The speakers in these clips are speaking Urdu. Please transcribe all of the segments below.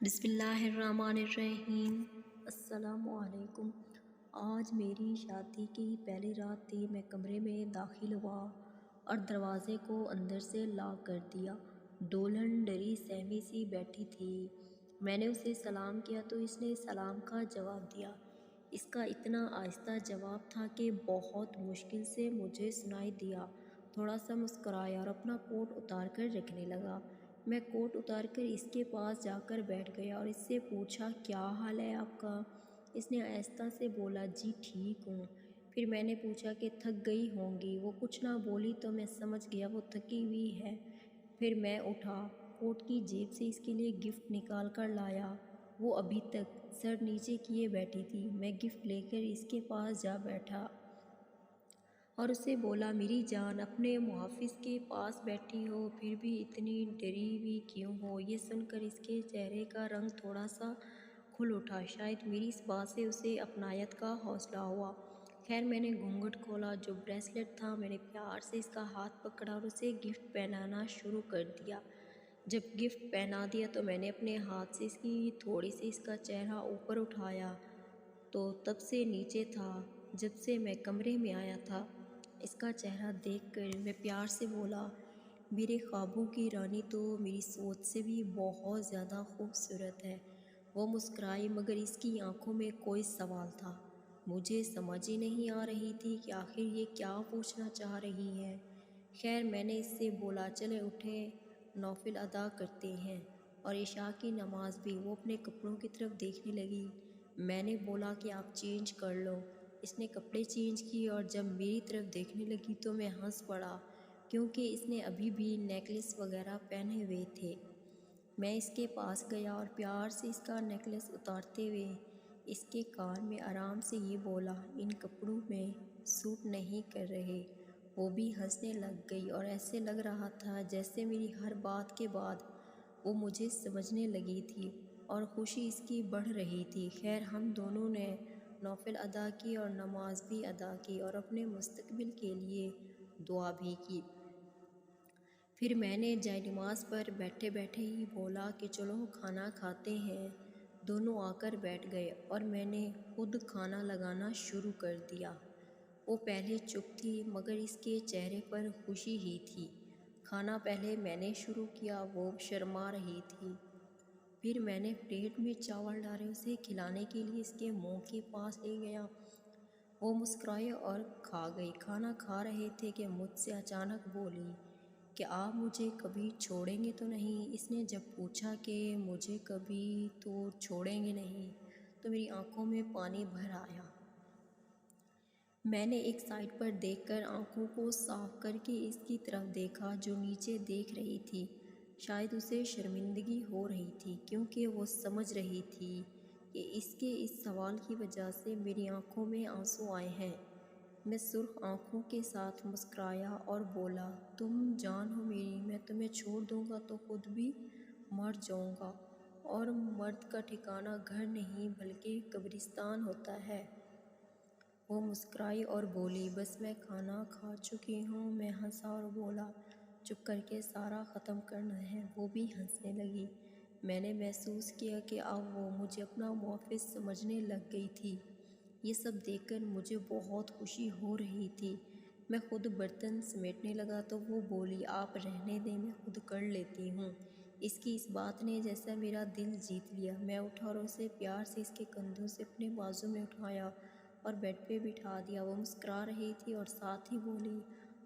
بسم اللہ الرحمن الرحیم۔ السلام علیکم۔ آج میری شادی کی پہلی رات تھی۔ میں کمرے میں داخل ہوا اور دروازے کو اندر سے لاک کر دیا۔ دلہن ڈری سہمی سی بیٹھی تھی۔ میں نے اسے سلام کیا تو اس نے سلام کا جواب دیا۔ اس کا اتنا آہستہ جواب تھا کہ بہت مشکل سے مجھے سنائی دیا۔ تھوڑا سا مسکرایا اور اپنا کوٹ اتار کر رکھنے لگا۔ میں کوٹ اتار کر اس کے پاس جا کر بیٹھ گیا اور اس سے پوچھا، کیا حال ہے آپ کا؟ اس نے آہستہ سے بولا، جی ٹھیک ہوں۔ پھر میں نے پوچھا کہ تھک گئی ہوں گی؟ وہ کچھ نہ بولی تو میں سمجھ گیا وہ تھکی ہوئی ہے۔ پھر میں اٹھا، کوٹ کی جیب سے اس کے لیے گفٹ نکال کر لایا۔ وہ ابھی تک سر نیچے کیے بیٹھی تھی۔ میں گفٹ لے کر اس کے پاس جا بیٹھا اور اسے بولا، میری جان، اپنے محافظ کے پاس بیٹھی ہو، پھر بھی اتنی ڈری ہوئی کیوں ہو؟ یہ سن کر اس کے چہرے کا رنگ تھوڑا سا کھل اٹھا۔ شاید میری اس بات سے اسے اپنائیت کا حوصلہ ہوا۔ خیر، میں نے گھونگھٹ کھولا۔ جو بریسلٹ تھا، میں نے پیار سے اس کا ہاتھ پکڑا اور اسے گفٹ پہنانا شروع کر دیا۔ جب گفٹ پہنا دیا تو میں نے اپنے ہاتھ سے اس کی تھوڑی سی اس کا چہرہ اوپر اٹھایا تو تب سے نیچے تھا جب سے میں کمرے میں آیا تھا۔ اس کا چہرہ دیکھ کر میں پیار سے بولا، میرے خوابوں کی رانی تو میری سوچ سے بھی بہت زیادہ خوبصورت ہے۔ وہ مسکرائی مگر اس کی آنکھوں میں کوئی سوال تھا۔ مجھے سمجھ ہی نہیں آ رہی تھی کہ آخر یہ کیا پوچھنا چاہ رہی ہے۔ خیر، میں نے اس سے بولا، چلے اٹھیں، نوافل ادا کرتے ہیں اور عشاء کی نماز بھی۔ وہ اپنے کپڑوں کی طرف دیکھنے لگی۔ میں نے بولا کہ آپ چینج کر لو۔ اس نے کپڑے چینج کیے اور جب میری طرف دیکھنے لگی تو میں ہنس پڑا کیونکہ اس نے ابھی بھی نیکلس وغیرہ پہنے ہوئے تھے۔ میں اس کے پاس گیا اور پیار سے اس کا نیکلس اتارتے ہوئے اس کے کان میں آرام سے یہ بولا، ان کپڑوں میں سوٹ نہیں کر رہے۔ وہ بھی ہنسنے لگ گئی اور ایسے لگ رہا تھا جیسے میری ہر بات کے بعد وہ مجھے سمجھنے لگی تھی اور خوشی اس کی بڑھ رہی تھی۔ خیر، ہم دونوں نے نوافل ادا کی اور نماز بھی ادا کی اور اپنے مستقبل کے لیے دعا بھی کی۔ پھر میں نے جائے نماز پر بیٹھے بیٹھے ہی بولا کہ چلو کھانا کھاتے ہیں۔ دونوں آ کر بیٹھ گئے اور میں نے خود کھانا لگانا شروع کر دیا۔ وہ پہلے چپ تھی مگر اس کے چہرے پر خوشی ہی تھی۔ کھانا پہلے میں نے شروع کیا، وہ شرما رہی تھی۔ پھر میں نے پلیٹ میں چاول ڈالے، اسے کھلانے کے لیے اس کے منہ کے پاس لے گیا۔ وہ مسکرائی اور کھا گئی۔ کھانا کھا رہے تھے کہ مجھ سے اچانک بولی کہ آپ مجھے کبھی چھوڑیں گے تو نہیں؟ اس نے جب پوچھا کہ مجھے کبھی تو چھوڑیں گے نہیں تو میری آنکھوں میں پانی بھر آیا۔ میں نے ایک سائڈ پر دیکھ کر آنکھوں کو صاف کر کے اس کی طرف دیکھا جو نیچے دیکھ رہی تھی۔ شاید اسے شرمندگی ہو رہی تھی کیونکہ وہ سمجھ رہی تھی کہ اس کے اس سوال کی وجہ سے میری آنکھوں میں آنسو آئے ہیں۔ میں سرخ آنکھوں کے ساتھ مسکرایا اور بولا، تم جان ہو میری، میں تمہیں چھوڑ دوں گا تو خود بھی مر جاؤں گا، اور مرد کا ٹھکانہ گھر نہیں بلکہ قبرستان ہوتا ہے۔ وہ مسکرائی اور بولی، بس میں کھانا کھا چکی ہوں۔ میں ہنسا اور بولا، چپ کر کے سارا ختم کرنا ہے۔ وہ بھی ہنسنے لگی۔ میں نے محسوس کیا کہ اب وہ مجھے اپنا محافظ سمجھنے لگ گئی تھی۔ یہ سب دیکھ کر مجھے بہت خوشی ہو رہی تھی۔ میں خود برتن سمیٹنے لگا تو وہ بولی، آپ رہنے دیں، میں خود کر لیتی ہوں۔ اس کی اس بات نے جیسا میرا دل جیت لیا۔ میں اٹھا اور اسے پیار سے اس کے کندھوں سے اپنے بازو میں اٹھایا اور بیڈ پہ بٹھا دیا۔ وہ مسکرا رہی تھی اور ساتھ ہی بولی،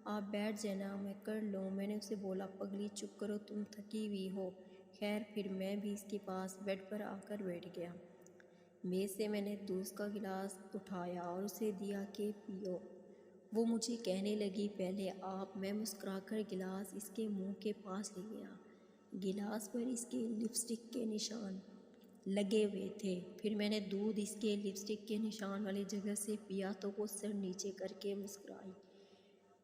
آپ بیٹھ جائیں نا، میں کر لوں۔ میں نے اسے بولا، پگلی چپ کرو، تم تھکی ہوئی ہو۔ خیر، پھر میں بھی اس کے پاس بیڈ پر آ کر بیٹھ گیا۔ میز سے میں نے دودھ کا گلاس اٹھایا اور اسے دیا کہ پیو۔ وہ مجھے کہنے لگی، پہلے آپ۔ میں مسکرا کر گلاس اس کے منہ کے پاس لے گیا۔ گلاس پر اس کے لپسٹک کے نشان لگے ہوئے تھے۔ پھر میں نے دودھ اس کے لپسٹک کے نشان والی جگہ سے پیا تو وہ سر نیچے کر کے مسکرائی۔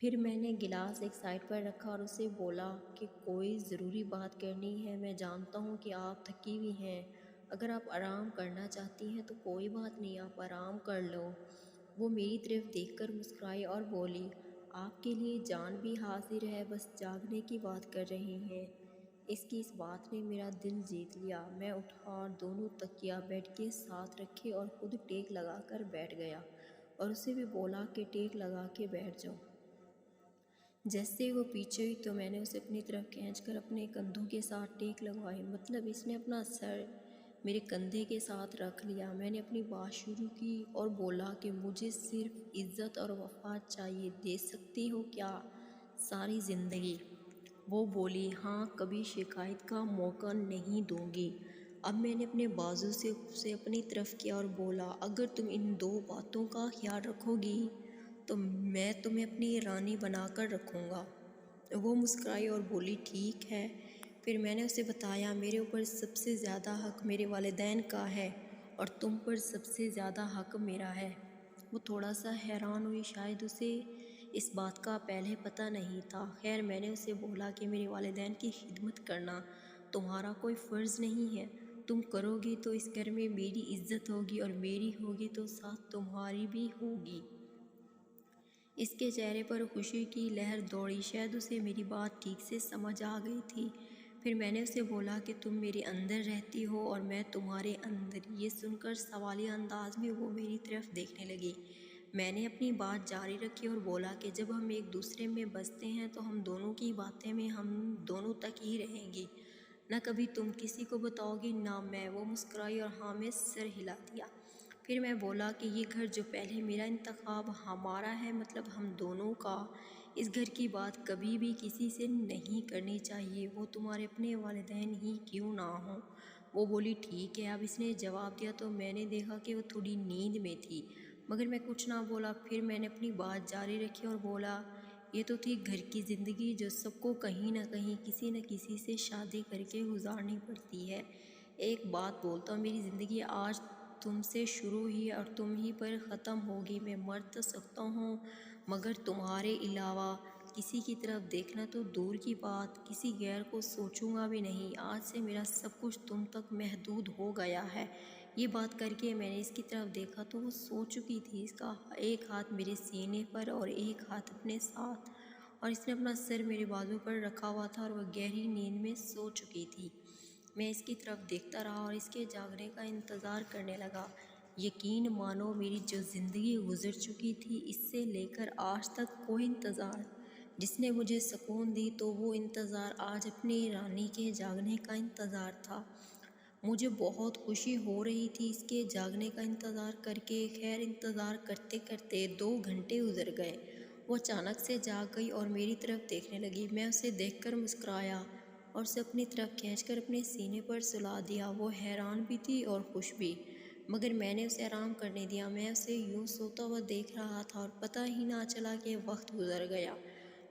پھر میں نے گلاس ایک سائڈ پر رکھا اور اسے بولا کہ کوئی ضروری بات کرنی ہے؟ میں جانتا ہوں کہ آپ تھکی ہوئی ہیں، اگر آپ آرام کرنا چاہتی ہیں تو کوئی بات نہیں، آپ آرام کر لو۔ وہ میری طرف دیکھ کر مسکرائی اور بولی، آپ کے لیے جان بھی حاضر ہے، بس جاگنے کی بات کر رہے ہیں۔ اس کی اس بات نے میرا دل جیت لیا۔ میں اٹھا اور دونوں تکیا بیڈ کے ساتھ رکھے اور خود ٹیک لگا کر بیٹھ گیا اور اسے بھی بولا کہ ٹیک لگا کے بیٹھ جاؤ۔ جیسے وہ پیچھے ہوئی تو میں نے اسے اپنی طرف کھینچ کر اپنے کندھوں کے ساتھ ٹیک لگوائی، مطلب اس نے اپنا سر میرے کندھے کے ساتھ رکھ لیا۔ میں نے اپنی بات شروع کی اور بولا کہ مجھے صرف عزت اور وفا چاہیے، دے سکتی ہو کیا ساری زندگی؟ وہ بولی ہاں، کبھی شکایت کا موقع نہیں دوں گی۔ اب میں نے اپنے بازو سے اسے اپنی طرف کیا اور بولا اگر تم ان دو باتوں کا خیال رکھو گی تو میں تمہیں اپنی رانی بنا کر رکھوں گا۔ وہ مسکرائی اور بولی ٹھیک ہے۔ پھر میں نے اسے بتایا میرے اوپر سب سے زیادہ حق میرے والدین کا ہے اور تم پر سب سے زیادہ حق میرا ہے۔ وہ تھوڑا سا حیران ہوئی، شاید اسے اس بات کا پہلے پتہ نہیں تھا۔ خیر میں نے اسے بولا کہ میرے والدین کی خدمت کرنا تمہارا کوئی فرض نہیں ہے، تم کرو گی تو اس گھر میں میری عزت ہوگی اور میری ہوگی تو ساتھ تمہاری بھی ہوگی۔ اس کے چہرے پر خوشی کی لہر دوڑی، شاید اسے میری بات ٹھیک سے سمجھ آ گئی تھی۔ پھر میں نے اسے بولا کہ تم میرے اندر رہتی ہو اور میں تمہارے اندر۔ یہ سن کر سوالیہ انداز میں وہ میری طرف دیکھنے لگی۔ میں نے اپنی بات جاری رکھی اور بولا کہ جب ہم ایک دوسرے میں بستے ہیں تو ہم دونوں کی باتیں میں ہم دونوں تک ہی رہیں گی، نہ کبھی تم کسی کو بتاؤ گی نہ میں۔ وہ مسکرائی اور ہاں میں سر ہلا دیا۔ پھر میں بولا کہ یہ گھر جو پہلے میرا انتخاب ہمارا ہے، مطلب ہم دونوں کا، اس گھر کی بات کبھی بھی کسی سے نہیں کرنی چاہیے، وہ تمہارے اپنے والدین ہی کیوں نہ ہوں۔ وہ بولی ٹھیک ہے۔ اب اس نے جواب دیا تو میں نے دیکھا کہ وہ تھوڑی نیند میں تھی، مگر میں کچھ نہ بولا۔ پھر میں نے اپنی بات جاری رکھی اور بولا یہ تو تھی گھر کی زندگی جو سب کو کہیں نہ کہیں کسی نہ کسی سے شادی کر کے گزارنی پڑتی ہے۔ ایک بات بولتا ہوں، میری زندگی آج تم سے شروع ہوئی اور تم ہی پر ختم ہوگی۔ میں مر تو سکتا ہوں مگر تمہارے علاوہ کسی کی طرف دیکھنا تو دور کی بات، کسی غیر کو سوچوں گا بھی نہیں۔ آج سے میرا سب کچھ تم تک محدود ہو گیا ہے۔ یہ بات کر کے میں نے اس کی طرف دیکھا تو وہ سو چکی تھی، اس کا ایک ہاتھ میرے سینے پر اور ایک ہاتھ اپنے ساتھ، اور اس نے اپنا سر میرے بازو پر رکھا ہوا تھا اور وہ گہری نیند میں سو چکی تھی۔ میں اس کی طرف دیکھتا رہا اور اس کے جاگنے کا انتظار کرنے لگا۔ یقین مانو میری جو زندگی گزر چکی تھی اس سے لے کر آج تک کوئی انتظار جس نے مجھے سکون دی تو وہ انتظار آج اپنی رانی کے جاگنے کا انتظار تھا۔ مجھے بہت خوشی ہو رہی تھی اس کے جاگنے کا انتظار کر کے۔ خیر انتظار کرتے کرتے 2 گھنٹے گزر گئے۔ وہ اچانک سے جاگ گئی اور میری طرف دیکھنے لگی۔ میں اسے دیکھ کر مسکرایا اور اسے اپنی طرف کھینچ کر اپنے سینے پر سلا دیا۔ وہ حیران بھی تھی اور خوش بھی، مگر میں نے اسے آرام کرنے دیا۔ میں اسے یوں سوتا ہوا دیکھ رہا تھا اور پتہ ہی نہ چلا کہ وقت گزر گیا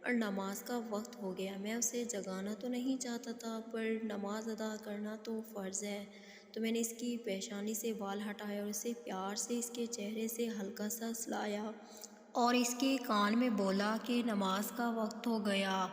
اور نماز کا وقت ہو گیا۔ میں اسے جگانا تو نہیں چاہتا تھا پر نماز ادا کرنا تو فرض ہے، تو میں نے اس کی پیشانی سے بال ہٹائے اور اسے پیار سے اس کے چہرے سے ہلکا سا سلایا اور اس کے کان میں بولا کہ نماز کا وقت ہو گیا۔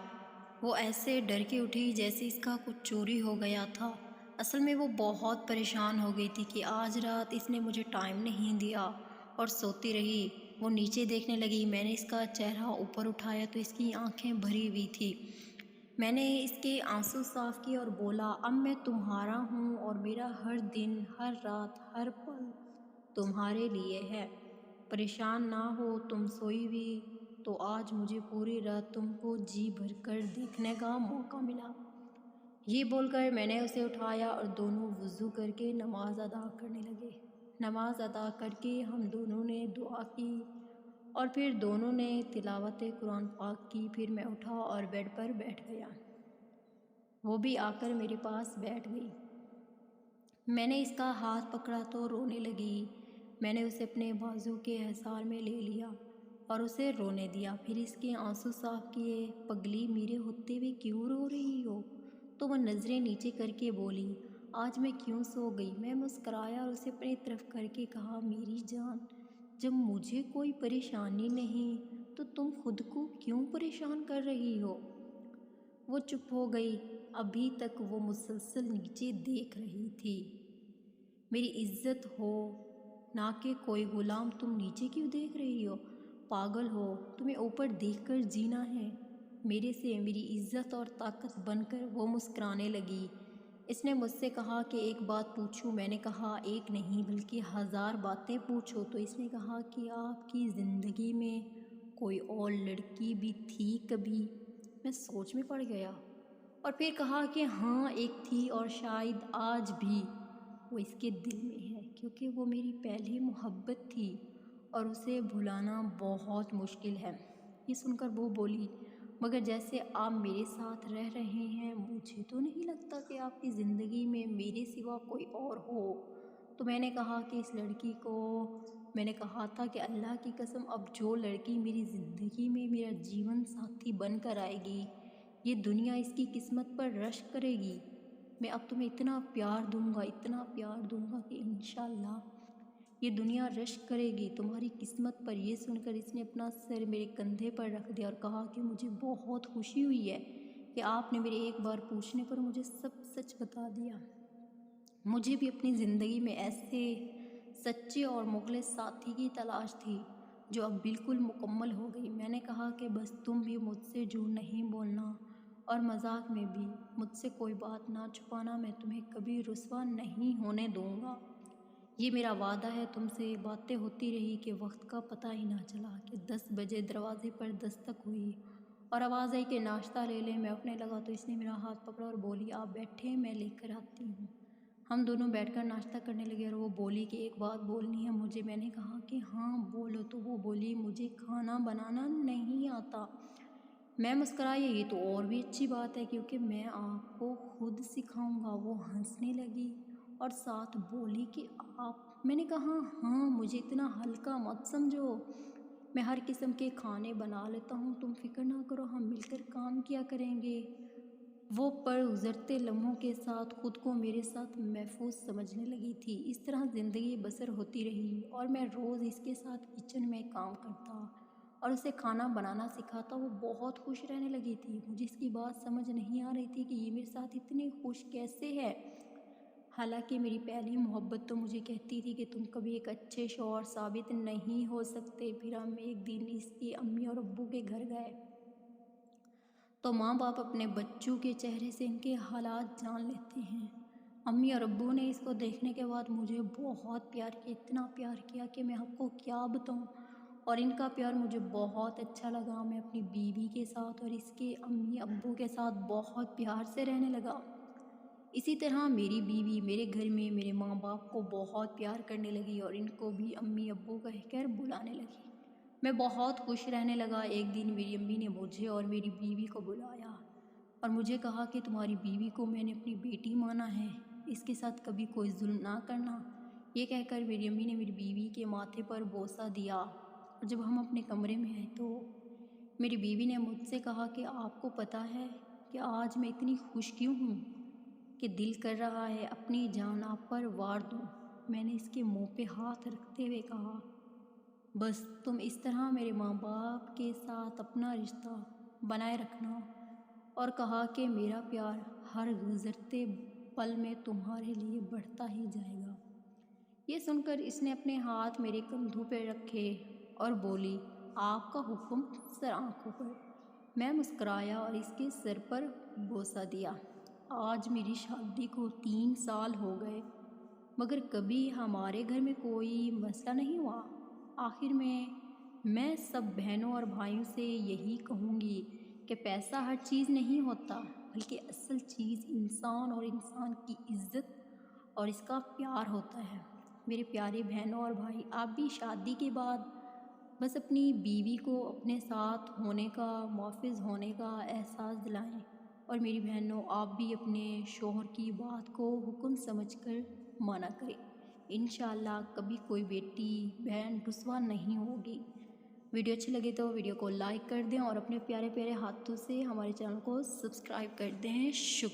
وہ ایسے ڈر کے اٹھی جیسے اس کا کچھ چوری ہو گیا تھا۔ اصل میں وہ بہت پریشان ہو گئی تھی کہ آج رات اس نے مجھے ٹائم نہیں دیا اور سوتی رہی۔ وہ نیچے دیکھنے لگی۔ میں نے اس کا چہرہ اوپر اٹھایا تو اس کی آنکھیں بھری ہوئی تھی۔ میں نے اس کے آنسو صاف کیے اور بولا اب میں تمہارا ہوں اور میرا ہر دن، ہر رات، ہر پل تمہارے لیے ہے۔ پریشان نہ ہو، تم سوئی ہوئی تو آج مجھے پوری رات تم کو جی بھر کر دیکھنے کا موقع ملا۔ یہ بول کر میں نے اسے اٹھایا اور دونوں وضو کر کے نماز ادا کرنے لگے۔ نماز ادا کر کے ہم دونوں نے دعا کی اور پھر دونوں نے تلاوت قرآن پاک کی۔ پھر میں اٹھا اور بیڈ پر بیٹھ گیا۔ وہ بھی آ کر میرے پاس بیٹھ گئی۔ میں نے اس کا ہاتھ پکڑا تو رونے لگی۔ میں نے اسے اپنے بازو کے حصار میں لے لیا اور اسے رونے دیا، پھر اس کے آنسو صاف کیے۔ پگلی میرے ہوتے ہوئے کیوں رو رہی ہو؟ تو وہ نظریں نیچے کر کے بولی آج میں کیوں سو گئی؟ میں مسکرایا اور اسے اپنی طرف کر کے کہا میری جان، جب مجھے کوئی پریشانی نہیں تو تم خود کو کیوں پریشان کر رہی ہو؟ وہ چپ ہو گئی۔ ابھی تک وہ مسلسل نیچے دیکھ رہی تھی۔ میری عزت ہو نہ کہ کوئی غلام، تم نیچے کیوں دیکھ رہی ہو؟ پاگل ہو، تمہیں اوپر دیکھ کر جینا ہے۔ میرے سے میری عزت اور طاقت بن کر وہ مسکرانے لگی۔ اس نے مجھ سے کہا کہ ایک بات پوچھوں؟ میں نے کہا ایک نہیں بلکہ 1000 باتیں پوچھو۔ تو اس نے کہا کہ آپ کی زندگی میں کوئی اور لڑکی بھی تھی کبھی؟ میں سوچ میں پڑ گیا اور پھر کہا کہ ہاں ایک تھی، اور شاید آج بھی وہ اس کے دل میں ہے، کیونکہ وہ میری پہلی محبت تھی اور اسے بھلانا بہت مشکل ہے۔ یہ سن کر وہ بولی، مگر جیسے آپ میرے ساتھ رہ رہے ہیں مجھے تو نہیں لگتا کہ آپ کی زندگی میں میرے سوا کوئی اور ہو۔ تو میں نے کہا کہ اس لڑکی کو میں نے کہا تھا کہ اللہ کی قسم اب جو لڑکی میری زندگی میں میرا جیون ساتھی بن کر آئے گی یہ دنیا اس کی قسمت پر رشک کرے گی۔ میں اب تمہیں اتنا پیار دوں گا، اتنا پیار دوں گا کہ انشاءاللہ یہ دنیا رشک کرے گی تمہاری قسمت پر۔ یہ سن کر اس نے اپنا سر میرے کندھے پر رکھ دیا اور کہا کہ مجھے بہت خوشی ہوئی ہے کہ آپ نے میرے ایک بار پوچھنے پر مجھے سب سچ بتا دیا۔ مجھے بھی اپنی زندگی میں ایسے سچے اور مخلص ساتھی کی تلاش تھی جو اب بالکل مکمل ہو گئی۔ میں نے کہا کہ بس تم بھی مجھ سے جھوٹ نہیں بولنا، اور مذاق میں بھی مجھ سے کوئی بات نہ چھپانا، میں تمہیں کبھی رسوا نہیں ہونے دوں گا۔ یہ میرا وعدہ ہے۔ تم سے باتیں ہوتی رہی کہ وقت کا پتہ ہی نہ چلا کہ 10 بجے دروازے پر دستک ہوئی اور آواز آئی کہ ناشتہ لے لیں۔ میں اٹھنے لگا تو اس نے میرا ہاتھ پکڑا اور بولی، آپ بیٹھیں میں لے کر آتی ہوں۔ ہم دونوں بیٹھ کر ناشتہ کرنے لگے اور وہ بولی کہ ایک بات بولنی ہے مجھے۔ میں نے کہا کہ ہاں بولو۔ تو وہ بولی، مجھے کھانا بنانا نہیں آتا۔ میں مسکرائی، یہ تو اور بھی اچھی بات ہے کیونکہ میں آپ کو خود سکھاؤں گا۔ وہ ہنسنے لگی اور ساتھ بولی کہ آپ؟ میں نے کہا ہاں، مجھے اتنا ہلکا مت سمجھو، میں ہر قسم کے کھانے بنا لیتا ہوں، تم فکر نہ کرو، ہم مل کر کام کیا کریں گے۔ وہ پر گزرتے لمحوں کے ساتھ خود کو میرے ساتھ محفوظ سمجھنے لگی تھی۔ اس طرح زندگی بسر ہوتی رہی اور میں روز اس کے ساتھ کچن میں کام کرتا اور اسے کھانا بنانا سکھاتا۔ وہ بہت خوش رہنے لگی تھی۔ مجھے اس کی بات سمجھ نہیں آ رہی تھی کہ یہ میرے ساتھ اتنی خوش کیسے ہے، حالانکہ میری پہلی محبت تو مجھے کہتی تھی کہ تم کبھی ایک اچھے شوہر ثابت نہیں ہو سکتے۔ پھر ہم ایک دن اس کی امی اور ابو کے گھر گئے تو ماں باپ اپنے بچوں کے چہرے سے ان کے حالات جان لیتے ہیں۔ امی اور ابو نے اس کو دیکھنے کے بعد مجھے بہت پیار کیا، اتنا پیار کیا کہ میں آپ کو کیا بتاؤں، اور ان کا پیار مجھے بہت اچھا لگا۔ میں اپنی بیوی کے ساتھ اور اس کے امی ابو کے ساتھ بہت پیار سے رہنے لگا۔ اسی طرح میری بیوی میرے گھر میں میرے ماں باپ کو بہت پیار کرنے لگی اور ان کو بھی امی ابو کہہ کر بلانے لگی۔ میں بہت خوش رہنے لگا۔ ایک دن میری امی نے مجھے اور میری بیوی کو بلایا اور مجھے کہا کہ تمہاری بیوی کو میں نے اپنی بیٹی مانا ہے، اس کے ساتھ کبھی کوئی ظلم نہ کرنا۔ یہ کہہ کر میری امی نے میری بیوی کے ماتھے پر بوسہ دیا، اور جب ہم اپنے کمرے میں آئے تو میری بیوی نے مجھ سے کہا کہ آپ کو پتہ ہے کہ آج میں اتنی خوش کیوں ہوں کہ دل کر رہا ہے اپنی جان آپ پر وار دوں۔ میں نے اس کے منہ پہ ہاتھ رکھتے ہوئے کہا، بس تم اس طرح میرے ماں باپ کے ساتھ اپنا رشتہ بنائے رکھنا، اور کہا کہ میرا پیار ہر گزرتے پل میں تمہارے لیے بڑھتا ہی جائے گا۔ یہ سن کر اس نے اپنے ہاتھ میرے کندھوں پہ رکھے اور بولی، آپ کا حکم سر آنکھوں پر۔ میں مسکرایا اور اس کے سر پر بوسہ دیا۔ آج میری شادی کو 3 سال ہو گئے مگر کبھی ہمارے گھر میں کوئی مسئلہ نہیں ہوا۔ آخر میں سب بہنوں اور بھائیوں سے یہی کہوں گی کہ پیسہ ہر چیز نہیں ہوتا، بلکہ اصل چیز انسان اور انسان کی عزت اور اس کا پیار ہوتا ہے۔ میرے پیارے بہنوں اور بھائی، آپ بھی شادی کے بعد بس اپنی بیوی کو اپنے ساتھ ہونے کا، محافظ ہونے کا احساس دلائیں، اور میری بہنوں آپ بھی اپنے شوہر کی بات کو حکم سمجھ کر مانا کریں۔ انشاءاللہ کبھی کوئی بیٹی بہن رسوا نہیں ہوگی۔ ویڈیو اچھی لگے تو ویڈیو کو لائک کر دیں اور اپنے پیارے پیارے ہاتھوں سے ہمارے چینل کو سبسکرائب کر دیں۔ شکریہ۔